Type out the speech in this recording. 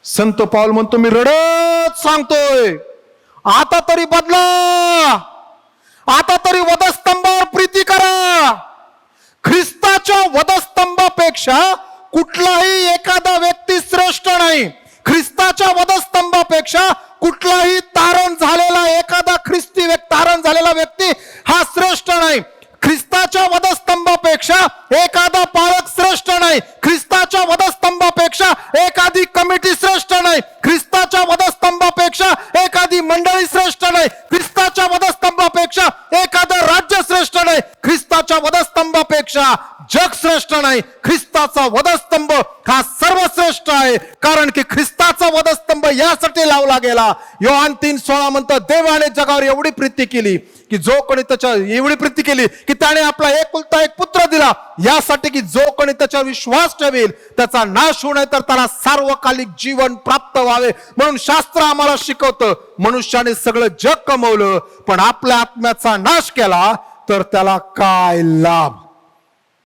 संत पाऊल म्हणतो, मी रडत सांगतोय, आता तरी बदला, आता तरी वधस्तंभावर प्रीती करा. ख्रिस्ताच्या वधस्तंभापेक्षा कुठलाही एखादा व्यक्ती श्रेष्ठ नाही. ख्रिस्ताच्या वधस्तंभापेक्षा कुठलाही तारण झालेला एखादा तारण झालेला व्यक्ती हा श्रेष्ठ नाही. ख्रिस्ताच्या वधस्तंभापेक्षा एखादा पालक श्रेष्ठ नाही. ख्रिस्ताच्या वधस्तंभापेक्षा एखादी कमिटी श्रेष्ठ नाही. ख्रिस्ताच्या वधस्तंभापेक्षा एखादी मंडळी श्रेष्ठ नाही. ख्रिस्ताच्या वधस्तंभापेक्षा एखादं राज्य श्रेष्ठ नाही. ख्रिस्ताच्या वधस्तंभापेक्षा जग श्रेष्ठ नाही. ख्रिस्ताचा वधस्तंभ हा सर्वश्रेष्ठ आहे. कारण की ख्रिस्ताचा वधस्तंभ यासाठी लावला गेला. योहान 3:16 म्हणतात, देवाने जगावर एवढी प्रीती केली की जो कोणी एवढी प्रीती केली की त्याने आपला एकुलता एक पुत्र दिला, यासाठी की जो कोणी त्याच्यावर विश्वास ठेवेल त्याचा नाश होऊ नये तर त्याला सार्वकालिक जीवन प्राप्त व्हावे. म्हणून शास्त्र आम्हाला शिकवतं, मनुष्याने सगळं जग कमवलं पण आपल्या आत्म्याचा नाश केला तर त्याला काय लाभ.